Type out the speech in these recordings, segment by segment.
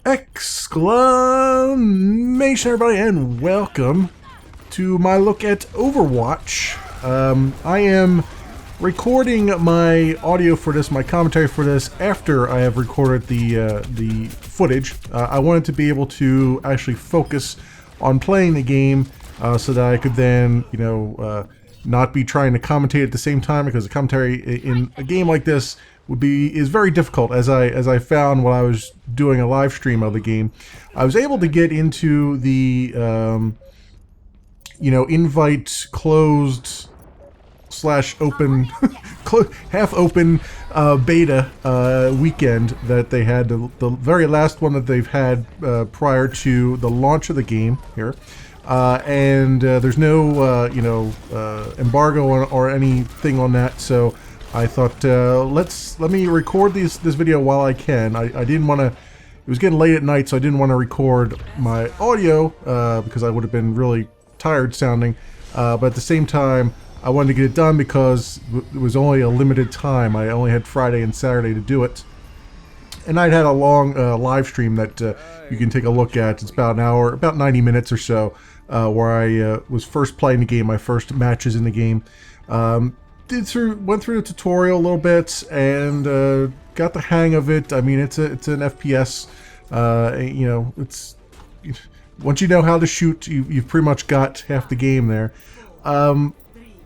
Exclamation, everybody, and welcome to my look at Overwatch. I am recording my audio for this, my commentary for this, after I have recorded the footage. I wanted to be able to actually focus on playing the game so that I could then, not be trying to commentate at the same time, because the commentary in a game like this is very difficult, as I found when I was doing a live stream of the game. I was able to get into the invite closed / open half open beta weekend that they had, the very last one that they've had prior to the launch of the game here. And there's no embargo or anything on that, so I thought let me record this video while I can. I didn't want to. It was getting late at night, so I didn't want to record my audio because I would have been really tired sounding. But at the same time, I wanted to get it done because it was only a limited time. I only had Friday and Saturday to do it, and I'd had a long live stream that you can take a look at. It's about an hour, about 90 minutes or so, where I was first playing the game, my first matches in the game. Went through the tutorial a little bit and got the hang of it. I mean, it's an FPS. It's once you know how to shoot, you've pretty much got half the game there.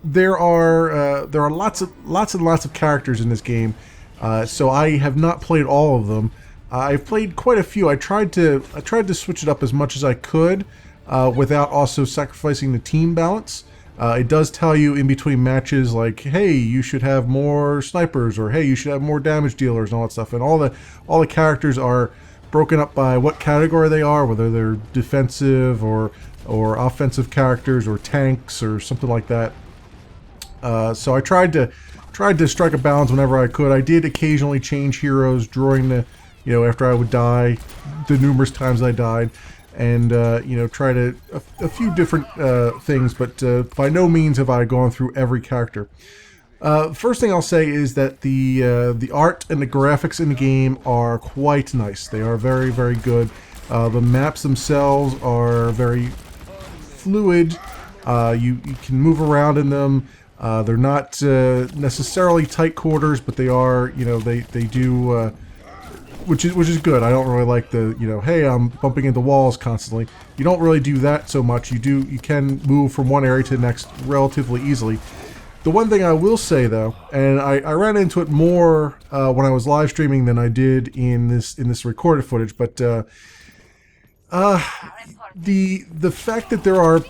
There are lots and lots of characters in this game, so I have not played all of them. I've played quite a few. I tried to switch it up as much as I could without also sacrificing the team balance. It does tell you in between matches, like, hey, you should have more snipers, or hey, you should have more damage dealers, and all that stuff. And all the characters are broken up by what category they are, whether they're defensive or offensive characters, or tanks, or something like that. So I tried to strike a balance whenever I could. I did occasionally change heroes during the, after I would die, the numerous times I died. And try to a few different things, but by no means have I gone through every character. First thing I'll say is that the art and the graphics in the game are quite nice. They are very, very good. The maps themselves are very fluid. You can move around in them. They're not necessarily tight quarters, but they are. They do. Which is good. I don't really like the, hey, I'm bumping into walls constantly. You don't really do that so much. You can move from one area to the next relatively easily. The one thing I will say, though, and I ran into it more when I was live streaming than I did in this recorded footage, but the fact that there are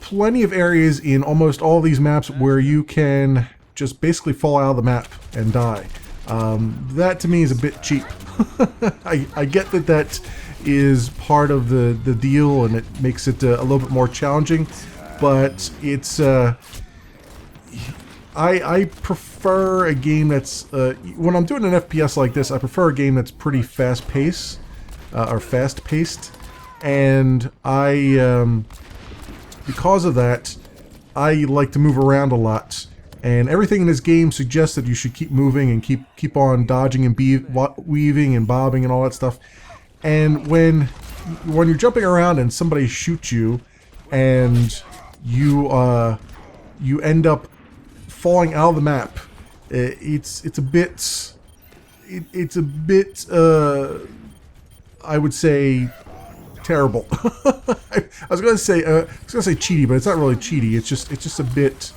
plenty of areas in almost all these maps where you can just basically fall out of the map and die. That to me is a bit cheap. I get that is part of the deal, and it makes it a little bit more challenging, but it's I prefer a game that's when I'm doing an FPS like this, I prefer a game that's pretty fast-paced, and because of that, I like to move around a lot. And everything in this game suggests that you should keep moving and keep on dodging and weaving and bobbing and all that stuff. And when you're jumping around and somebody shoots you, and you end up falling out of the map, it's a bit I would say terrible. I was gonna say cheaty, but it's not really cheaty. It's just a bit.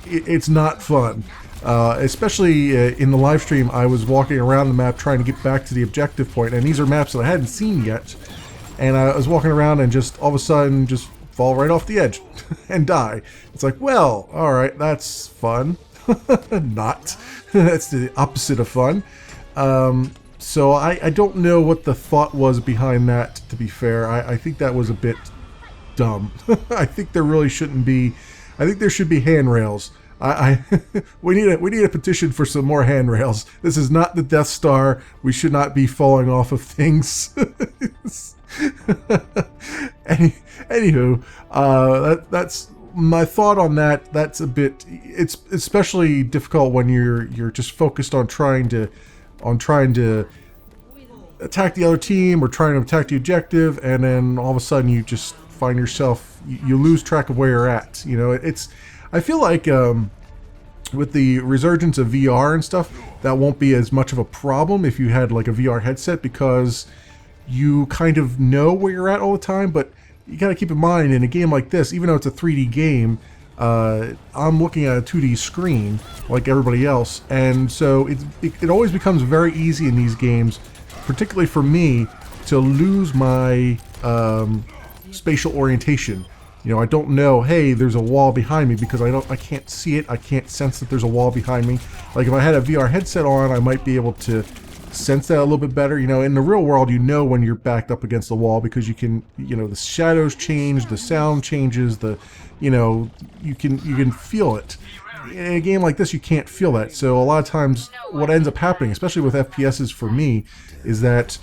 It's not fun, especially in the live stream. I was walking around the map trying to get back to the objective point, and these are maps that I hadn't seen yet, and I was walking around and just all of a sudden just fall right off the edge and die. It's like, well, alright, that's fun. Not. That's the opposite of fun. So I don't know what the thought was behind that, to be fair. I think that was a bit dumb. I think there really shouldn't be. I think there should be handrails. We need a petition for some more handrails. This is not the Death Star. We should not be falling off of things. Anywho, that's my thought on that. That's a bit. It's especially difficult when you're just focused on trying to attack the other team or trying to attack the objective, and then all of a sudden you just find yourself, you lose track of where you're at. You know, I feel like with the resurgence of VR and stuff, that won't be as much of a problem if you had like a VR headset, because you kind of know where you're at all the time. But you got to keep in mind, in a game like this, even though it's a 3D game, I'm looking at a 2D screen like everybody else, and so it always becomes very easy in these games, particularly for me, to lose my spatial orientation. You know, I don't know, hey, there's a wall behind me, because I can't see it. I can't sense that there's a wall behind me. Like if I had a VR headset on, I might be able to sense that a little bit better. You know, in the real world, you know when you're backed up against the wall, because you can, you know, the shadows change, the sound changes, you know, you can feel it. In a game like this, you can't feel that. So a lot of times what ends up happening, especially with FPSs for me, is that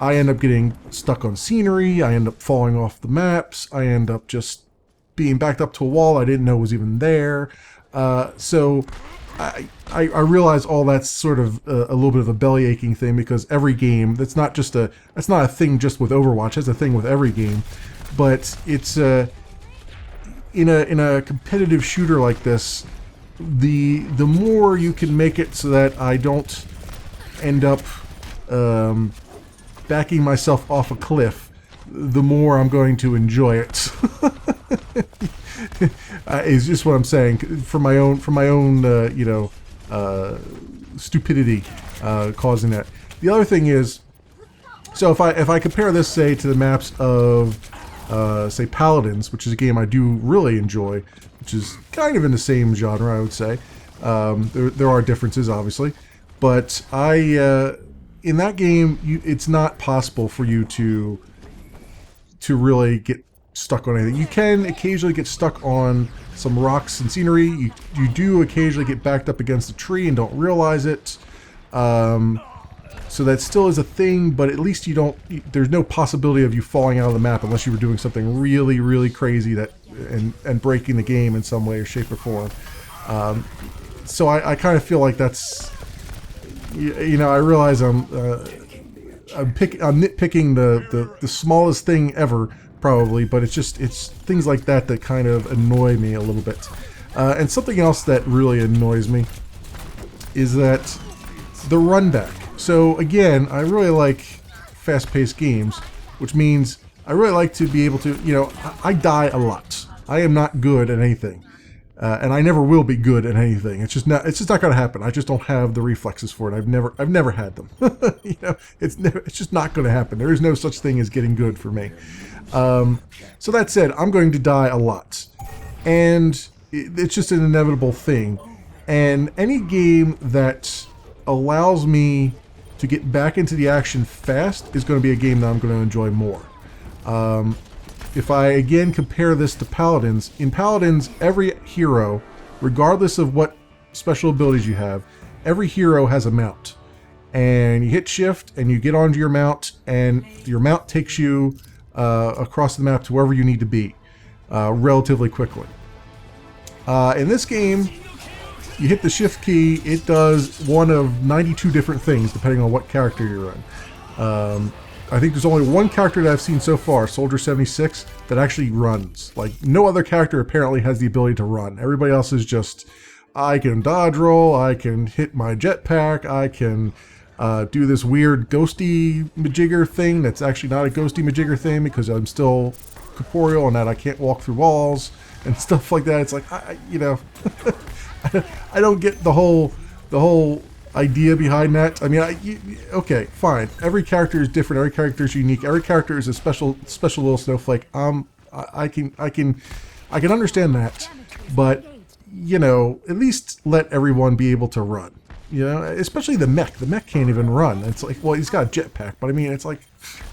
I end up getting stuck on scenery, I end up falling off the maps, I end up just being backed up to a wall I didn't know was even there. So I realize all that's sort of a little bit of a belly aching thing, because every game, that's not a thing just with Overwatch, that's a thing with every game. But it's in a competitive shooter like this, the more you can make it so that I don't end up backing myself off a cliff, the more I'm going to enjoy it. Is just what I'm saying, for my own you know, stupidity causing that. The other thing is, so if I compare this, say, to the maps of say Paladins, which is a game I do really enjoy, which is kind of in the same genre, I would say. There are differences, obviously, but in that game, it's not possible for you to really get stuck on anything. You can occasionally get stuck on some rocks and scenery. You do occasionally get backed up against a tree and don't realize it. So that still is a thing, but at least there's no possibility of you falling out of the map unless you were doing something really, really crazy and breaking the game in some way or shape or form. So I kind of feel like that's, you know, I realize I'm nitpicking the smallest thing ever, probably, but it's things like that that kind of annoy me a little bit. And something else that really annoys me is that the run back. So again, I really like fast-paced games, which means I really like to be able to, you know, I die a lot. I am not good at anything. And I never will be good at anything. It's just not going to happen. I just don't have the reflexes for it. I've never had them. You know, it's just not going to happen. There is no such thing as getting good for me. So that said, I'm going to die a lot, and it's just an inevitable thing. And any game that allows me to get back into the action fast is going to be a game that I'm going to enjoy more. If I again compare this to Paladins, in Paladins, every hero, regardless of what special abilities you have, every hero has a mount. And you hit shift and you get onto your mount, and your mount takes you across the map to wherever you need to be relatively quickly. In this game, you hit the shift key, it does one of 92 different things depending on what character you're in. I think there's only one character that I've seen so far, Soldier 76, that actually runs. Like, no other character apparently has the ability to run. Everybody else is just, I can dodge roll, I can hit my jetpack, I can do this weird ghosty majigger thing that's actually not a ghosty majigger thing because I'm still corporeal and that I can't walk through walls and stuff like that. It's like, you know, I don't get the whole idea behind that. I mean, okay, fine. Every character is different. Every character is unique. Every character is a special little snowflake. I can understand that, but you know, at least let everyone be able to run. You know, especially the mech. The mech can't even run. It's like, well, he's got a jetpack, but I mean, it's like,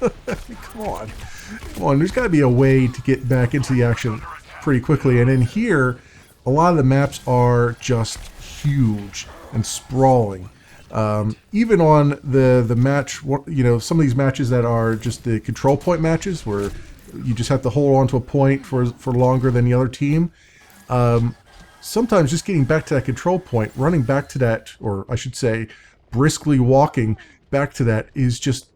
come on. There's got to be a way to get back into the action pretty quickly. And in here, a lot of the maps are just huge and sprawling. Even on the match, you know, some of these matches that are just the control point matches where you just have to hold on to a point for longer than the other team. Sometimes just getting back to that control point, running back to that, or I should say, briskly walking back to that is just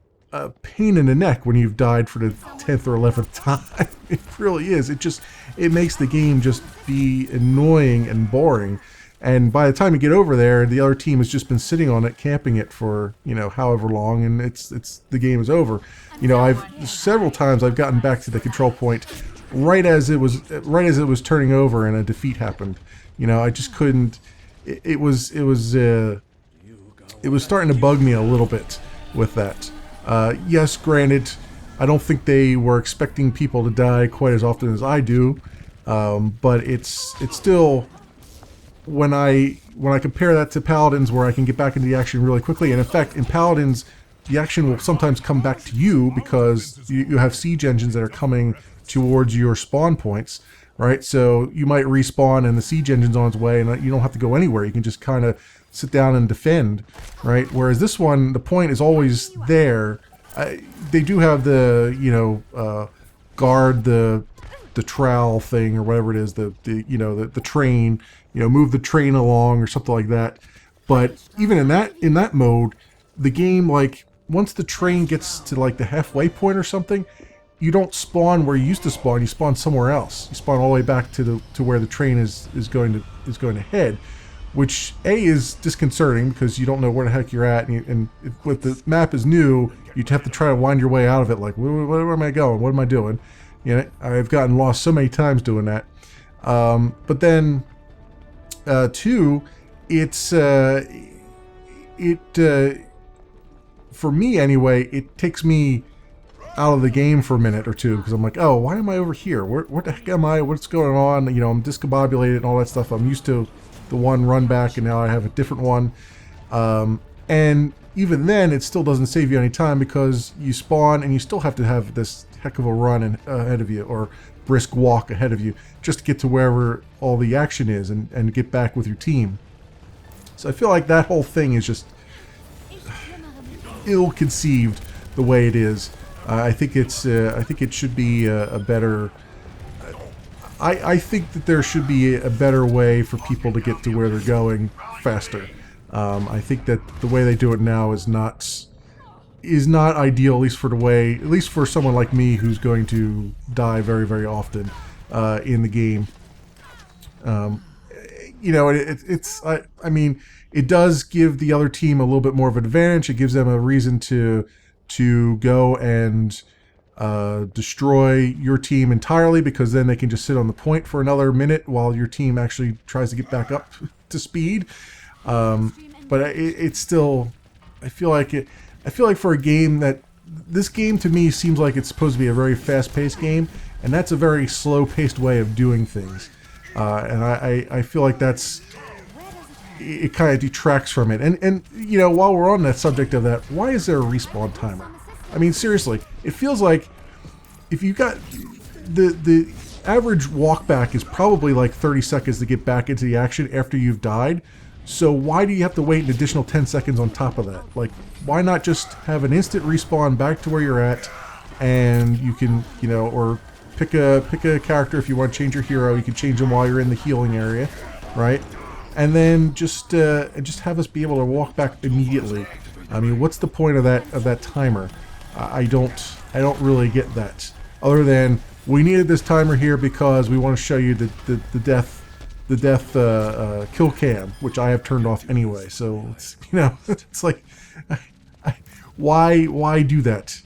a pain in the neck when you've died for the 10th or 11th time. It really is. It makes the game just be annoying and boring. And by the time you get over there, the other team has just been sitting on it, camping it for, however long, and the game is over. Several times I've gotten back to the control point right as it was turning over and a defeat happened. I just couldn't. It was starting to bug me a little bit with that. Yes, granted, I don't think they were expecting people to die quite as often as I do, but it's still, when I compare that to Paladins, where I can get back into the action really quickly, and in fact, in Paladins, the action will sometimes come back to you because you have siege engines that are coming towards your spawn points, right? So you might respawn and the siege engine's on its way, and you don't have to go anywhere. You can just kind of sit down and defend, right? Whereas this one, the point is always there. They do have the guard the trowel thing or whatever it is, the train, move the train along or something like that. But even in that mode, the game, like, once the train gets to like the halfway point or something, you don't spawn where you used to spawn. You spawn somewhere else. You spawn all the way back to where the train is going to head, which is disconcerting because you don't know where the heck you're at, and if the map is new, you'd have to try to wind your way out of it. Like, where am I going? What am I doing? I've gotten lost so many times doing that. But then, two, for me anyway, it takes me out of the game for a minute or two because I'm like, oh, why am I over here? What the heck am I? What's going on? I'm discombobulated and all that stuff. I'm used to the one run back, and now I have a different one. And even then, it still doesn't save you any time because you spawn and you still have to have this heck of a run ahead of you, or brisk walk ahead of you, just to get to wherever all the action is and get back with your team. So I feel like that whole thing is just ill-conceived the way it is. I think it should be a better. I think that there should be a better way for people to get to where they're going faster. I think that the way they do it now is not ideal, at least for someone like me who's going to die very, very often in the game. It does give the other team a little bit more of an advantage. It gives them a reason to go and destroy your team entirely, because then they can just sit on the point for another minute while your team actually tries to get back up to speed. But it's still, I feel like for a game this game to me seems like it's supposed to be a very fast-paced game, and that's a very slow-paced way of doing things. And I feel like it kind of detracts from it. And while we're on that subject of that, why is there a respawn timer? I mean, seriously, it feels like if you got the average walk back is probably like 30 seconds to get back into the action after you've died. So why do you have to wait an additional 10 seconds on top of that? Like, why not just have an instant respawn back to where you're at, and you can, or pick a character if you want to change your hero. You can change them while you're in the healing area, right? And then just have us be able to walk back immediately. I mean, what's the point of that timer? I don't really get that. Other than we needed this timer here because we want to show you the death kill cam, which I have turned off anyway. So it's like, why do that?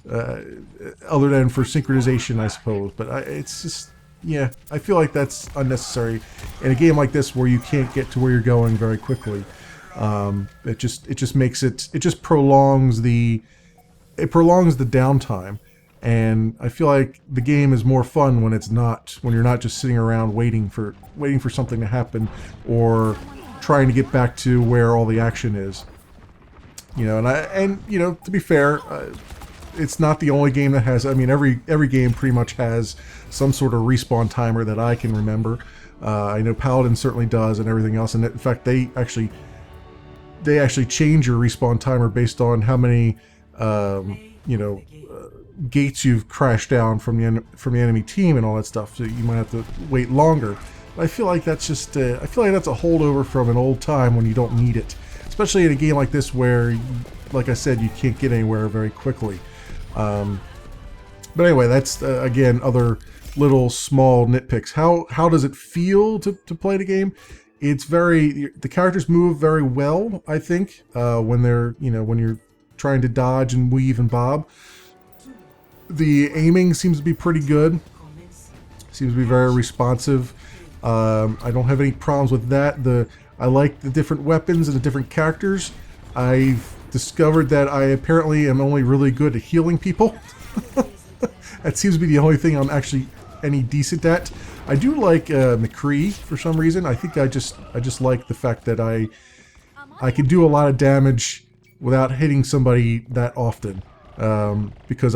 Other than for synchronization, I suppose. But it's just. Yeah, I feel like that's unnecessary in a game like this where you can't get to where you're going very quickly. It just prolongs the downtime, and I feel like the game is more fun when you're not just sitting around waiting for something to happen or trying to get back to where all the action is. To be fair, it's not the only game that has. I mean, every game pretty much has some sort of respawn timer that I can remember. I know Paladin certainly does, and everything else. And in fact, they actually change your respawn timer based on how many gates you've crashed down from the enemy team and all that stuff. So you might have to wait longer. But I feel like that's just that's a holdover from an old time when you don't need it, especially in a game like this where, like I said, you can't get anywhere very quickly. But anyway, that's again other little small nitpicks. How does it feel to play the game? It's the characters move very well, I think, when they're when you're trying to dodge and weave and bob. The aiming seems to be pretty good. Seems to be very responsive. I don't have any problems with that. I like the different weapons and the different characters. I've discovered that I apparently am only really good at healing people. That seems to be the only thing I'm actually any decent at. I do like McCree for some reason. I think I just like the fact that I can do a lot of damage without hitting somebody that often, because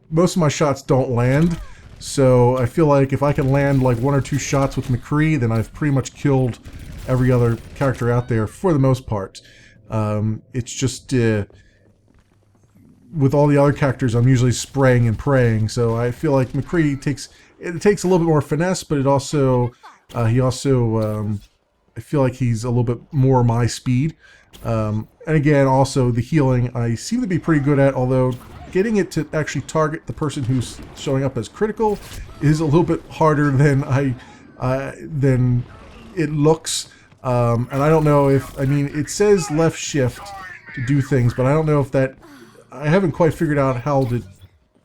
most of my shots don't land. So I feel like if I can land like 1 or 2 shots with McCree, then I've pretty much killed every other character out there for the most part. It's just with all the other characters, I'm usually spraying and praying. So I feel like McCree takes a little bit more finesse, but it also I feel like he's a little bit more my speed. And again, also the healing I seem to be pretty good at, although getting it to actually target the person who's showing up as critical is a little bit harder than than it looks. And I don't know if, it says left shift to do things, but I don't know if I haven't quite figured out how to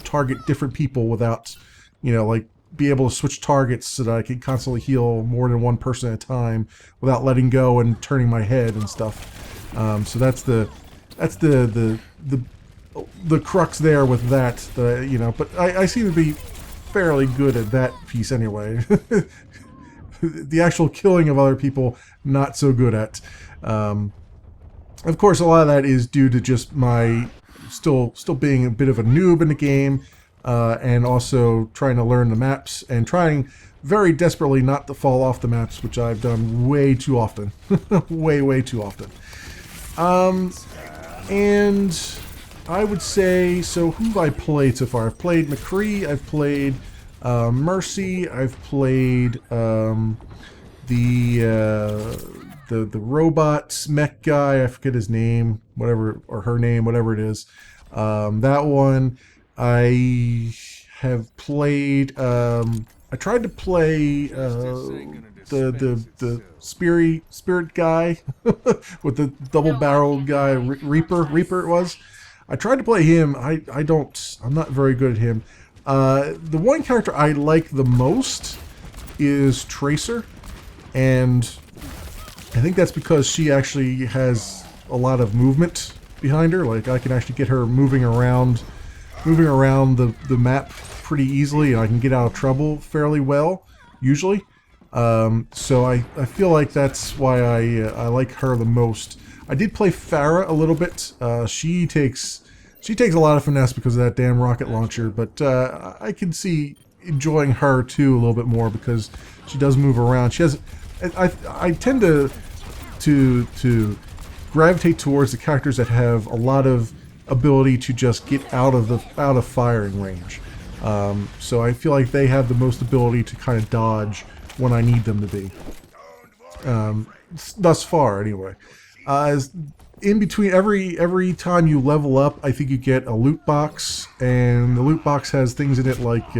target different people without, like be able to switch targets so that I can constantly heal more than one person at a time without letting go and turning my head and stuff. So that's the crux there with that, but I seem to be fairly good at that piece anyway. The actual killing of other people, not so good at. Of course, a lot of that is due to just my still being a bit of a noob in the game, and also trying to learn the maps and trying very desperately not to fall off the maps, which I've done way too often. way too often. And I would say, so who have I played so far? I've played McCree, I've played Mercy, I've played the robot mech guy, I forget his name, whatever, or her name, whatever it is. That one. I have played, I tried to play the spirit guy with the double-barreled guy, Reaper it was. I tried to play him. I'm not very good at him. The one character I like the most is Tracer, and I think that's because she actually has a lot of movement behind her. Like, I can actually get her moving around the map pretty easily, and I can get out of trouble fairly well, usually. So I feel like that's why I like her the most. I did play Farah a little bit. She takes a lot of finesse because of that damn rocket launcher, but I can see enjoying her too a little bit more because she does move around. She has, I tend to gravitate towards the characters that have a lot of ability to just get out of firing range. So I feel like they have the most ability to kind of dodge when I need them to be. Thus far, anyway. In between every time you level up, I think you get a loot box, and the loot box has things in it like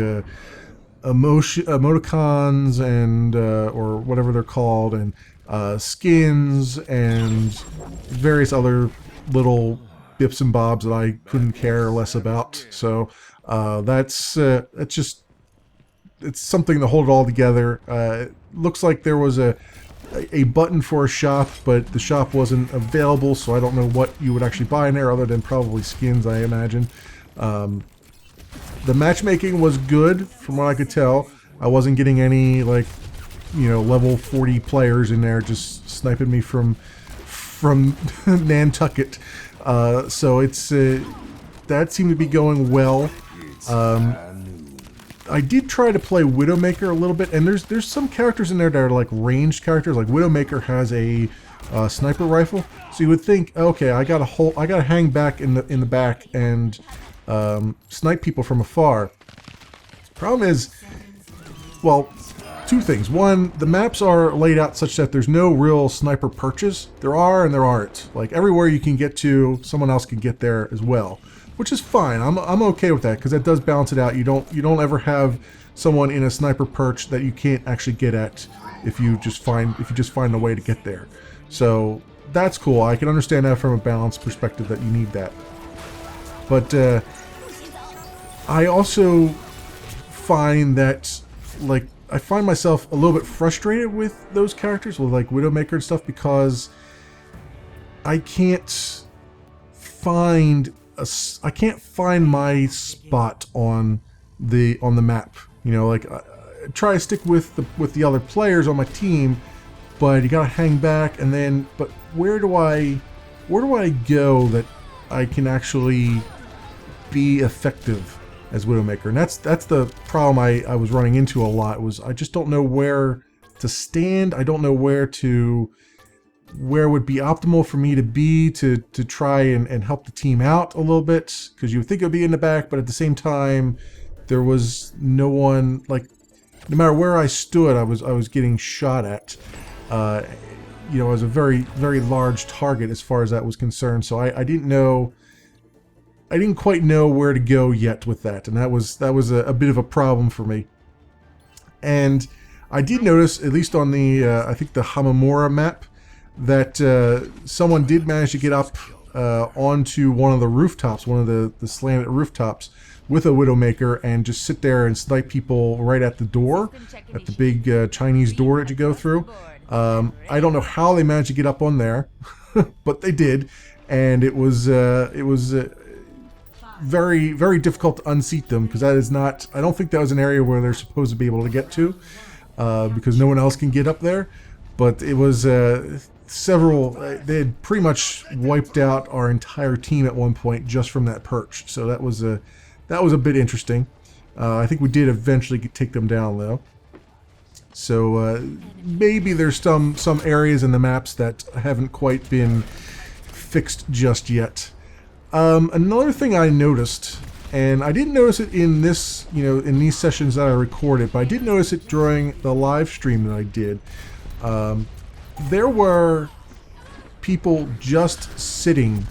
emoticons and or whatever they're called, and skins and various other little bips and bobs that I couldn't care less about. So that's just, it's something to hold it all together. It looks like there was a button for a shop, but the shop wasn't available, so I don't know what you would actually buy in there other than probably skins, I imagine. The matchmaking was good from what I could tell. I wasn't getting any level 40 players in there just sniping me from Nantucket. So it's that seemed to be going well. I did try to play Widowmaker a little bit, and there's some characters in there that are like ranged characters. Like Widowmaker has a sniper rifle, so you would think, okay, I gotta hang back in the back and snipe people from afar. Problem is, well, two things. One, the maps are laid out such that there's no real sniper perches. There are and there aren't. Like everywhere you can get to, someone else can get there as well. which is fine. I'm okay with that because that does balance it out. You don't ever have someone in a sniper perch that you can't actually get at if you just find a way to get there. So that's cool. I can understand that from a balance perspective that you need that. But I also find that, like, I find myself a little bit frustrated with those characters, with like Widowmaker and stuff, because I can't find my spot on the map. You know, like I try to stick with the other players on my team, but you gotta hang back, and then but where do I go that I can actually be effective as Widowmaker? And that's the problem I was running into a lot, was I just don't know where to stand. I don't know where would be optimal for me to be to try and help the team out a little bit, because you would think it would be in the back, but at the same time there was no one. Like, no matter where I stood, I was getting shot at. You know, as a very, very large target as far as that was concerned. So I didn't quite know where to go yet with that, and that was a bit of a problem for me. And I did notice, at least on the I think the Hamamura map, that someone did manage to get up onto one of the rooftops, one of the slanted rooftops, with a Widowmaker and just sit there and snipe people right at the door, at the big Chinese door that you go through. I don't know how they managed to get up on there, but they did, and it was very, very difficult to unseat them, because that is not, I don't think that was an area where they're supposed to be able to get to, because no one else can get up there. But it was they had pretty much wiped out our entire team at one point just from that perch. So that was a bit interesting. I think we did eventually take them down though. So maybe there's some areas in the maps that haven't quite been fixed just yet. Another thing I noticed, and I didn't notice it in this, in these sessions that I recorded, but I did notice it during the live stream that I did. There were people just sitting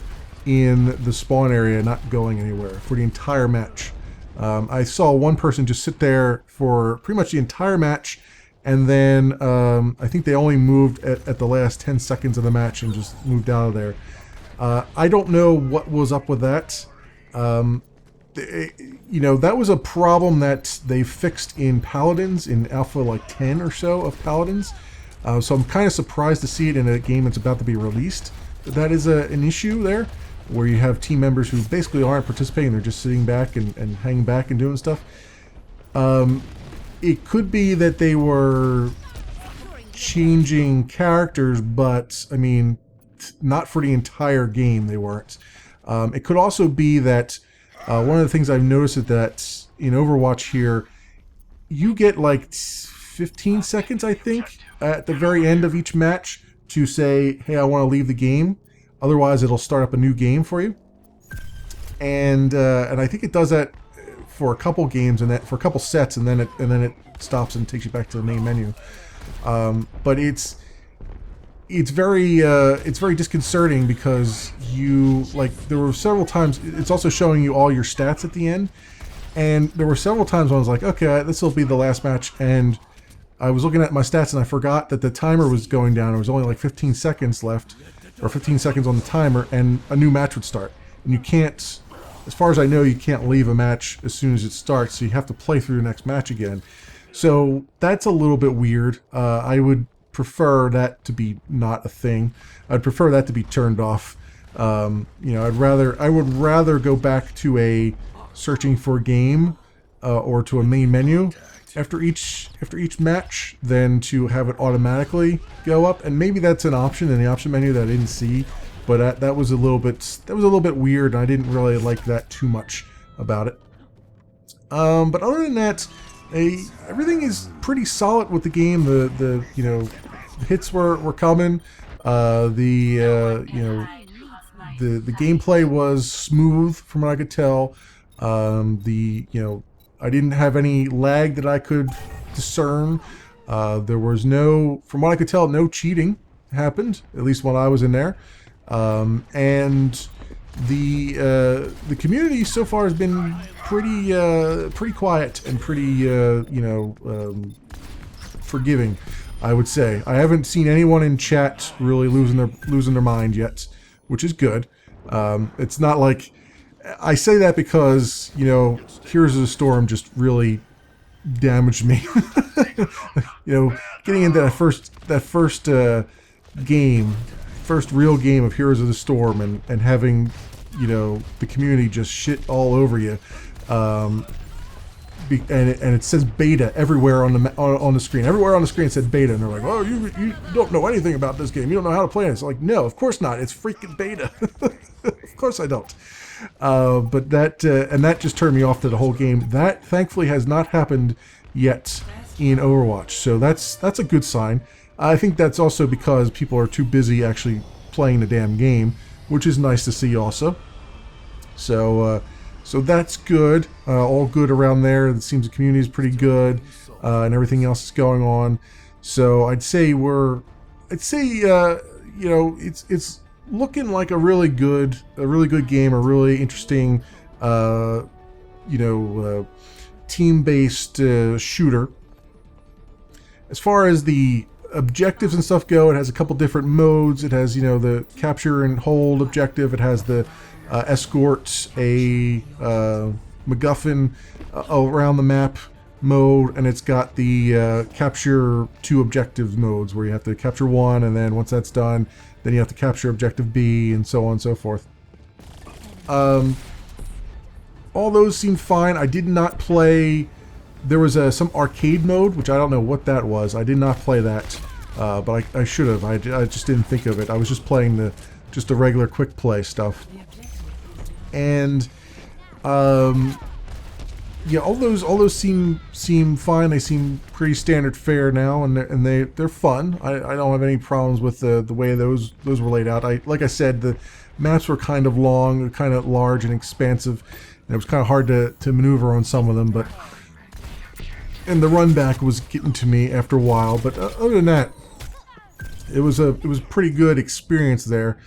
in the spawn area, not going anywhere for the entire match. I saw one person just sit there for pretty much the entire match, and then I think they only moved at the last 10 seconds of the match and just moved out of there. I don't know what was up with that. That was a problem that they fixed in Paladins, in Alpha like 10 or so of Paladins. So I'm kind of surprised to see it in a game that's about to be released. That is an issue there, where you have team members who basically aren't participating, they're just sitting back and hanging back and doing stuff. It could be that they were changing characters, but I mean, not for the entire game they weren't. It could also be that one of the things I've noticed is that in Overwatch here, you get like 15 seconds, I think, at the very end of each match to say, hey, I want to leave the game. Otherwise, it'll start up a new game for you. And I think it does that for a couple games, and that for a couple sets, and then it stops and takes you back to the main menu. But it's very disconcerting, because there were several times, it's also showing you all your stats at the end, and there were several times when I was like, okay, this will be the last match, and I was looking at my stats and I forgot that the timer was going down. There was only like 15 seconds left, or 15 seconds on the timer, and a new match would start. And you can't, as far as I know, you can't leave a match as soon as it starts, so you have to play through the next match again. So that's a little bit weird. I would prefer that to be not a thing. I'd prefer that to be turned off. I would rather go back to a searching for a game or to a main menu after each match than to have it automatically go up. And maybe that's an option in the option menu that I didn't see, but that was a little bit weird, and I didn't really like that too much about it. But other than that, everything is pretty solid with the game. The hits were coming. The gameplay was smooth from what I could tell. I didn't have any lag that I could discern. There was from what I could tell, no cheating happened, at least while I was in there. And The community so far has been pretty quiet and pretty forgiving, I would say. I haven't seen anyone in chat really losing their mind yet, which is good. It's not like I say that because, you know, Heroes of the Storm just really damaged me. You know, getting into that first real game of Heroes of the Storm and having, you know, the community just shit all over you. And it says beta everywhere on the screen. Everywhere on the screen it said beta, and they're like, "Oh, you don't know anything about this game. You don't know how to play it." It's like, no, of course not. It's freaking beta. Of course I don't. But that just turned me off to the whole game. That thankfully has not happened yet in Overwatch, so that's a good sign. I think that's also because people are too busy actually playing the damn game, which is nice to see also. So that's good. All good around there. It seems the community is pretty good, and everything else is going on. So I'd say you know, it's looking like a really good game, a really interesting, team-based shooter. As far as the objectives and stuff go, it has a couple different modes. It has, you know, the capture and hold objective. It has the escort a MacGuffin around the map mode, and it's got the capture 2 objectives modes where you have to capture 1, and then once that's done, then you have to capture objective B, and so on and so forth. All those seem fine. I did not play. There was some arcade mode, which I don't know what that was. I did not play that, but I should have. I just didn't think of it. I was just playing the regular quick play stuff. And yeah, all those seem fine. They seem pretty standard fare now, and they're fun. I don't have any problems with the way those were laid out. Like I said, the maps were kind of long, kind of large and expansive, and it was kind of hard to maneuver on some of them. And the run back was getting to me after a while. But other than that, it was a pretty good experience there.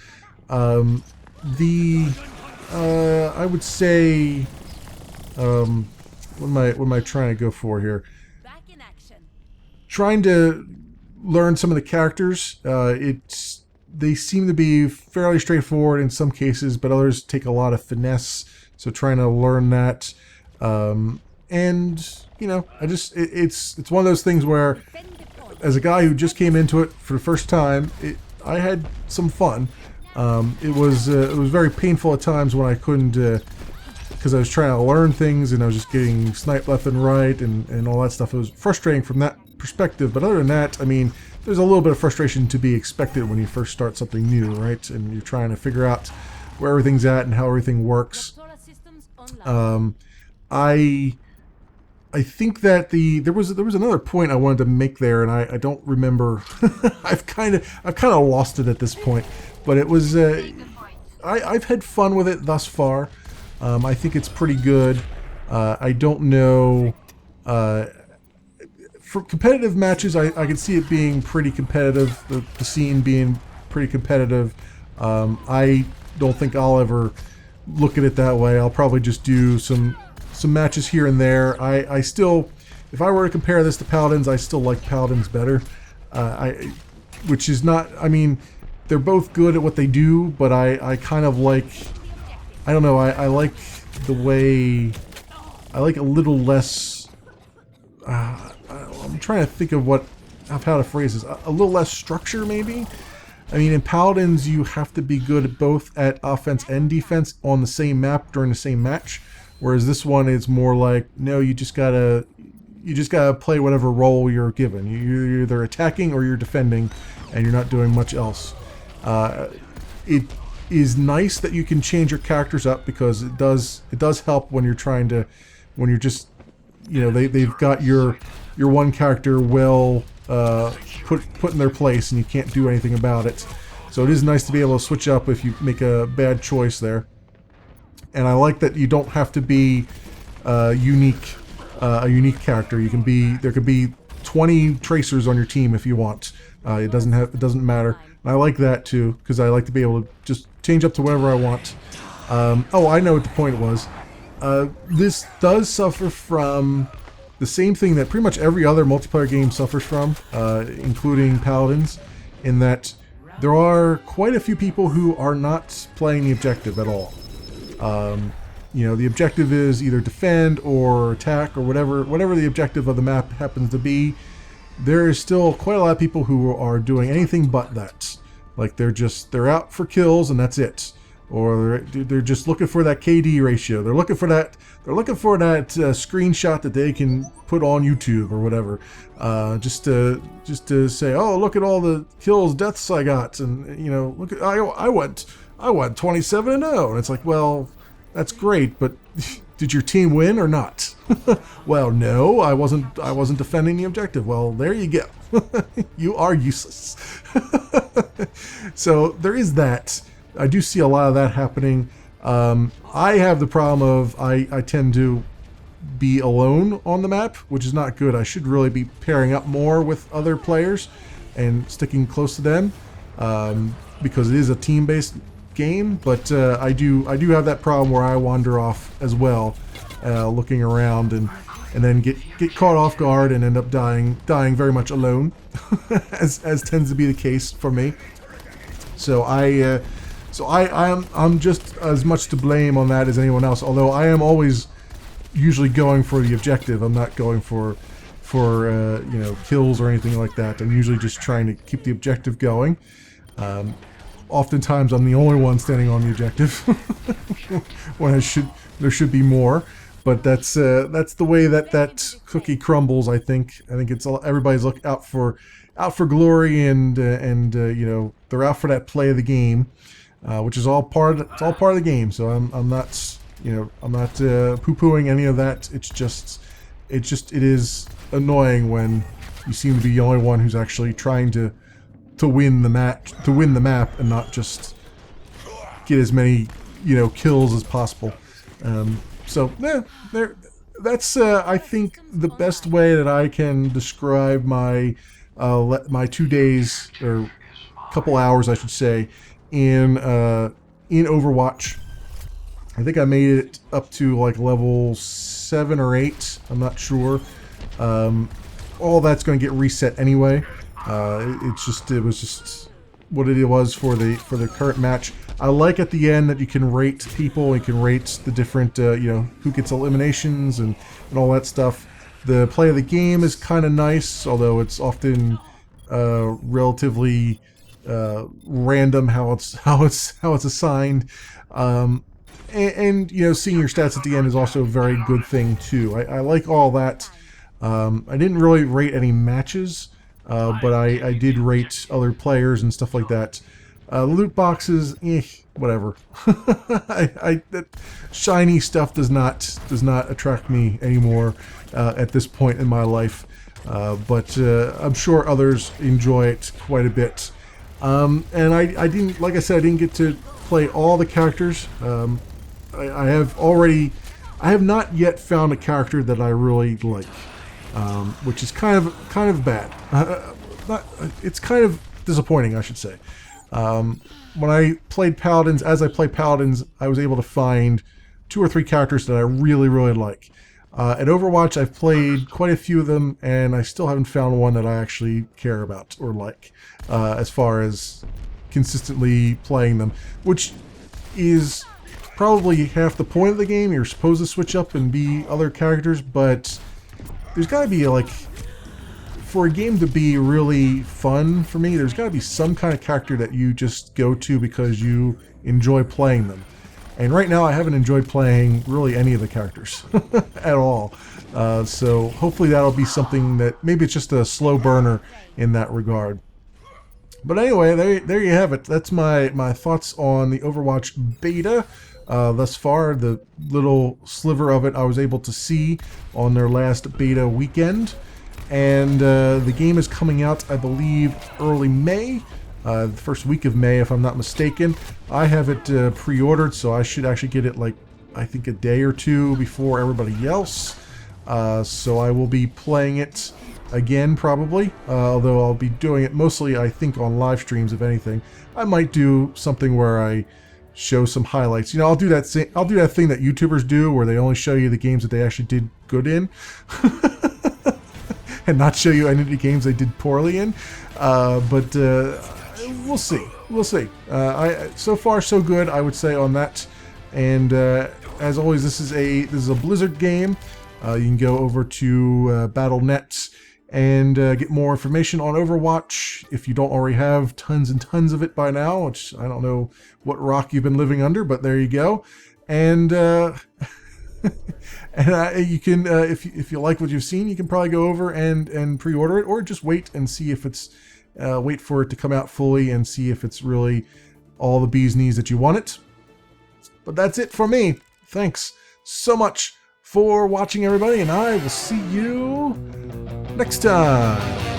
I would say, what am I trying to go for here? Back in action. Trying to learn some of the characters. They seem to be fairly straightforward in some cases, but others take a lot of finesse. So trying to learn that, and you know, it's one of those things where, as a guy who just came into it for the first time, I had some fun. It was very painful at times when I couldn't, because I was trying to learn things and I was just getting sniped left and right and all that stuff. It was frustrating from that perspective, but other than that, I mean, there's a little bit of frustration to be expected when you first start something new, right? And you're trying to figure out where everything's at and how everything works. I think that there was another point I wanted to make there, and I don't remember. I've kind of lost it at this point, but it was I've had fun with it thus far. I think it's pretty good. I don't know. For competitive matches, I can see it being pretty competitive. The scene being pretty competitive. I don't think I'll ever look at it that way. I'll probably just do some matches here and there. I still, if I were to compare this to Paladins, I still like Paladins better. Which is not, I mean, they're both good at what they do, but I kind of like, I don't know, I like the way, I like a little less, I'm trying to think of how to phrase this, a little less structure maybe? I mean, in Paladins, you have to be good at both at offense and defense on the same map during the same match. Whereas this one is more like, no, you just gotta play whatever role you're given. You're either attacking or you're defending, and you're not doing much else. It is nice that you can change your characters up, because it does help when you're just, you know, they've got your one character well put in their place, and you can't do anything about it. So it is nice to be able to switch up if you make a bad choice there. And I like that you don't have to be a unique character. There could be 20 tracers on your team if you want. It doesn't matter. And I like that too, because I like to be able to just change up to whatever I want. Oh, I know what the point was. This does suffer from the same thing that pretty much every other multiplayer game suffers from, including Paladins, in that there are quite a few people who are not playing the objective at all. You know, the objective is either defend or attack or whatever the objective of the map happens to be. There is still quite a lot of people who are doing anything but that. Like they're out for kills and that's it. Or they're just looking for that KD ratio. They're looking for that screenshot that they can put on YouTube or whatever, just to say, oh, look at all the kills, deaths I got, and you know, look at I went 27-0, and it's like, well, that's great, but did your team win or not? Well, no, I wasn't defending the objective. Well, there you go. You are useless. So there is that. I do see a lot of that happening. I have the problem of I tend to be alone on the map, which is not good. I should really be pairing up more with other players and sticking close to them, because it is a team-based game. But I do have that problem where I wander off as well, looking around and then get caught off guard and end up dying very much alone, as tends to be the case for me. So I'm just as much to blame on that as anyone else. Although I am always usually going for the objective. I'm not going for you know, kills or anything like that. I'm usually just trying to keep the objective going. Oftentimes I'm the only one standing on the objective when there should be more. But that's the way that cookie crumbles. I think it's all, everybody's out for glory and you know, they're out for that play of the game. Which is all part of the game. So I'm not, you know, I'm not poo-pooing any of that. It is annoying when you seem to be the only one who's actually trying to win the map and not just get as many, you know, kills as possible. So yeah, that's I think the best way that I can describe my 2 days, or couple hours I should say, in Overwatch. I think I made it up to like level 7 or 8. I'm not sure. All that's going to get reset anyway. It was just what it was for the current match. I like at the end that you can rate people. You can rate the different you know, who gets eliminations and all that stuff. The play of the game is kind of nice, although it's often relatively random how it's assigned, and you know, seeing your stats at the end is also a very good thing too. I like all that. I didn't really rate any matches, but I did rate other players and stuff like that. Loot boxes, whatever. That shiny stuff does not attract me anymore at this point in my life. But I'm sure others enjoy it quite a bit. And I didn't, like I said, I didn't get to play all the characters. I have not yet found a character that I really like, which is kind of bad. It's kind of disappointing, I should say. When I played Paladins, as I played Paladins, I was able to find 2 or 3 characters that I really like. At Overwatch, I've played quite a few of them, and I still haven't found one that I actually care about or like, as far as consistently playing them, which is probably half the point of the game. You're supposed to switch up and be other characters, but there's got to be, like, for a game to be really fun for me, there's got to be some kind of character that you just go to because you enjoy playing them. And right now I haven't enjoyed playing really any of the characters at all. So hopefully that'll be something that, maybe it's just a slow burner in that regard. But anyway, there you have it. That's my thoughts on the Overwatch beta. Thus far, the little sliver of it I was able to see on their last beta weekend. And the game is coming out, I believe, early May. The first week of May, if I'm not mistaken. I have it pre-ordered, so I should actually get it, like, I think a day or 2 before everybody else. So I will be playing it again, probably. Although I'll be doing it mostly, I think, on live streams, if anything. I might do something where I show some highlights. You know, I'll do that thing that YouTubers do where they only show you the games that they actually did good in. And not show you any of the games they did poorly in. But we'll see. We'll see. So far so good, I would say, on that. And as always, this is a Blizzard game. You can go over to Battle.net and get more information on Overwatch if you don't already have tons and tons of it by now, which I don't know what rock you've been living under, but there you go. And and you can, if you like what you've seen, you can probably go over and pre-order it, or just wait and see if it's wait for it to come out fully and see if it's really all the bee's knees that you want it. But that's it for me. Thanks so much for watching, everybody, and I will see you next time.